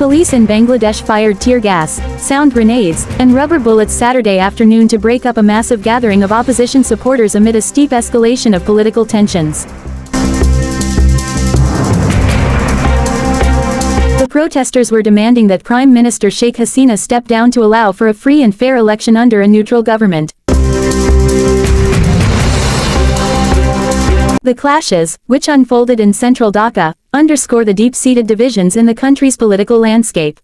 Police in Bangladesh fired tear gas, sound grenades, and rubber bullets Saturday afternoon to break up a massive gathering of opposition supporters amid a steep escalation of political tensions. The protesters were demanding that Prime Minister Sheikh Hasina step down to allow for a free and fair election under a neutral government. The clashes, which unfolded in central Dhaka, underscore the deep-seated divisions in the country's political landscape.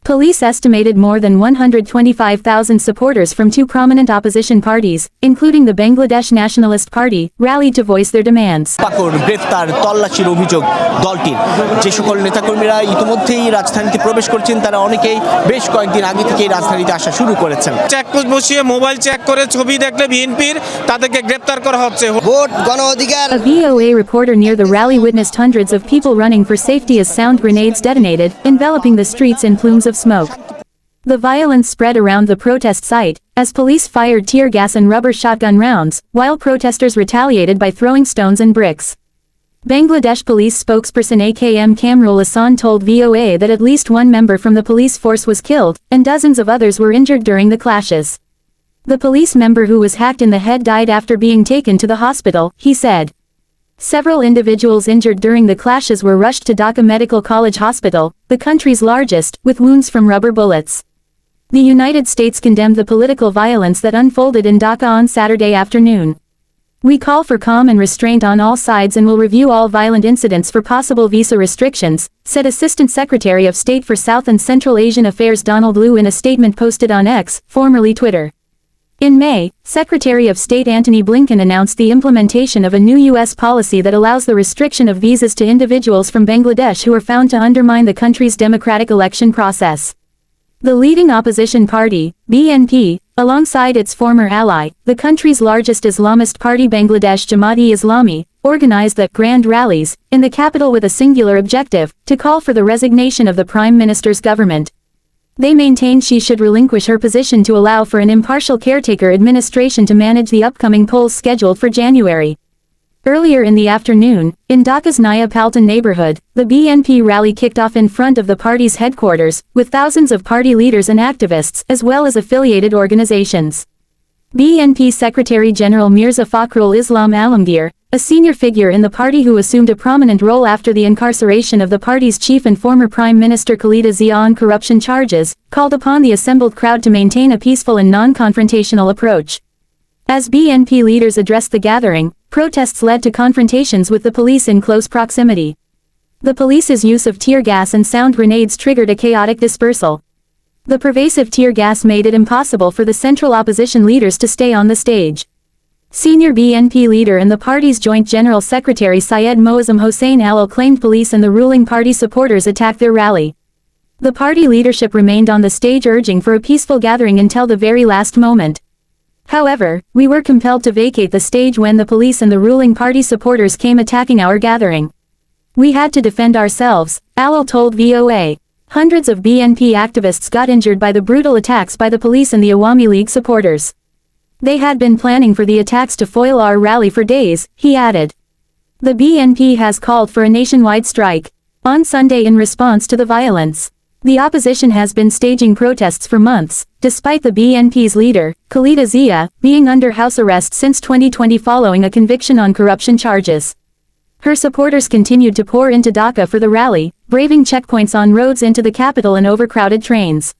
Police estimated more than 125,000 supporters from two prominent opposition parties, including the Bangladesh Nationalist Party, rallied to voice their demands. গ্রেফতার তল্লাশির অভিযোগ দলটির যে সকল নেতাকর্মীরা ইতিমধ্যেই রাজধানীতে প্রবেশ করছেন তারা অনেকেই বেশ কয়েকদিন আগে থেকেই রাজধানীতে আসা শুরু করেছেন। চেকপোস্ট বসিয়ে মোবাইল চেক করে ছবি দেখলে বিএনপির তাদেরকে গ্রেফতার করা হচ্ছে। ভোট গণ অধিকার। A VOA reporter near the rally witnessed hundreds of people running for safety as sound grenades detonated, enveloping the streets in plumes of smoke. The violence spread around the protest site, as police fired tear gas and rubber shotgun rounds, while protesters retaliated by throwing stones and bricks. Bangladesh police spokesperson AKM Kamrul Hassan told VOA that at least one member from the police force was killed, and dozens of others were injured during the clashes. The police member who was hacked in the head died after being taken to the hospital, he said. Several individuals injured during the clashes were rushed to Dhaka Medical College Hospital, the country's largest, with wounds from rubber bullets. The United States condemned the political violence that unfolded in Dhaka on Saturday afternoon. We call for calm and restraint on all sides and will review all violent incidents for possible visa restrictions, said Assistant Secretary of State for South and Central Asian Affairs Donald Lu in a statement posted on X, formerly Twitter. In May, Secretary of State Antony Blinken announced the implementation of a new U.S. policy that allows the restriction of visas to individuals from Bangladesh who are found to undermine the country's democratic election process. The leading opposition party, BNP, alongside its former ally, the country's largest Islamist party Bangladesh Jamaat-e-Islami, organized the grand rallies in the capital with a singular objective, to call for the resignation of the Prime Minister's government. They maintained she should relinquish her position to allow for an impartial caretaker administration to manage the upcoming polls scheduled for January. Earlier in the afternoon, in Dhaka's Nayapaltan neighborhood, the BNP rally kicked off in front of the party's headquarters, with thousands of party leaders and activists as well as affiliated organizations. BNP Secretary General Mirza Fakhrul Islam Alamgir, a senior figure in the party who assumed a prominent role after the incarceration of the party's chief and former Prime Minister Khalida Zia on corruption charges, called upon the assembled crowd to maintain a peaceful and non-confrontational approach. As BNP leaders addressed the gathering, protests led to confrontations with the police in close proximity. The police's use of tear gas and sound grenades triggered a chaotic dispersal. The pervasive tear gas made it impossible for the central opposition leaders to stay on the stage. Senior BNP leader and the party's joint general secretary Syed Moazzam Hossain Alal claimed police and the ruling party supporters attacked their rally. The party leadership remained on the stage urging for a peaceful gathering until the very last moment. However, we were compelled to vacate the stage when the police and the ruling party supporters came attacking our gathering. We had to defend ourselves, Alal told VOA. Hundreds of BNP activists got injured by the brutal attacks by the police and the Awami League supporters. They had been planning for the attacks to foil our rally for days, he added. The BNP has called for a nationwide strike on Sunday in response to the violence. The opposition has been staging protests for months, despite the BNP's leader, Khalida Zia, being under house arrest since 2020 following a conviction on corruption charges. Her supporters continued to pour into Dhaka for the rally, braving checkpoints on roads into the capital and overcrowded trains.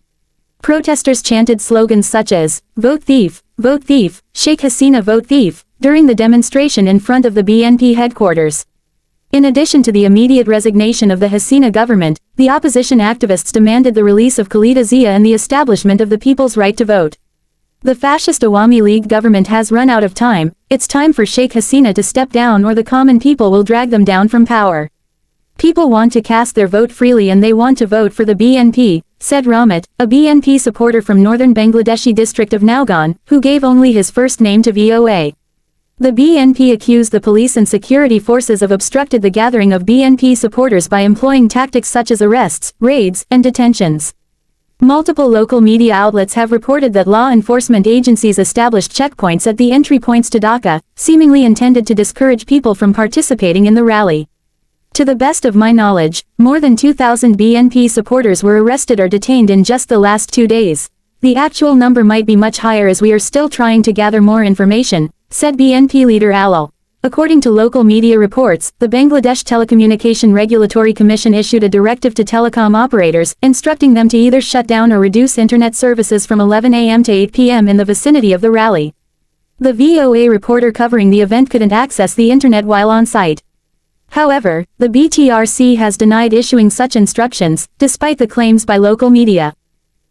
Protesters chanted slogans such as, Vote Thief, Sheikh Hasina Vote Thief, during the demonstration in front of the BNP headquarters. In addition to the immediate resignation of the Hasina government, the opposition activists demanded the release of Khalida Zia and the establishment of the people's right to vote. The fascist Awami League government has run out of time, it's time for Sheikh Hasina to step down or the common people will drag them down from power. People want to cast their vote freely and they want to vote for the BNP, said Rahmat, a BNP supporter from northern Bangladeshi district of Naugaon, who gave only his first name to VOA. The BNP accused the police and security forces of obstructed the gathering of BNP supporters by employing tactics such as arrests, raids, and detentions. Multiple local media outlets have reported that law enforcement agencies established checkpoints at the entry points to Dhaka, seemingly intended to discourage people from participating in the rally. To the best of my knowledge, more than 2,000 BNP supporters were arrested or detained in just the last 2 days. The actual number might be much higher as we are still trying to gather more information, said BNP leader Alal. According to local media reports, the Bangladesh Telecommunication Regulatory Commission issued a directive to telecom operators, instructing them to either shut down or reduce internet services from 11 a.m. to 8 p.m. in the vicinity of the rally. The VOA reporter covering the event couldn't access the internet while on site. However, the BTRC has denied issuing such instructions, despite the claims by local media.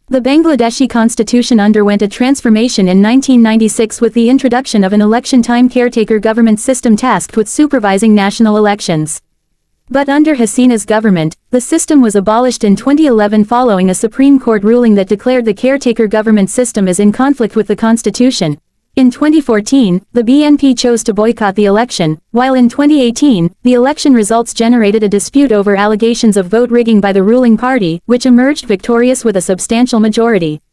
The Bangladeshi constitution underwent a transformation in 1996 with the introduction of an election-time caretaker government system tasked with supervising national elections. But under Hasina's government, the system was abolished in 2011 following a Supreme Court ruling that declared the caretaker government system as in conflict with the constitution. In 2014, the BNP chose to boycott the election, while in 2018, the election results generated a dispute over allegations of vote rigging by the ruling party, which emerged victorious with a substantial majority.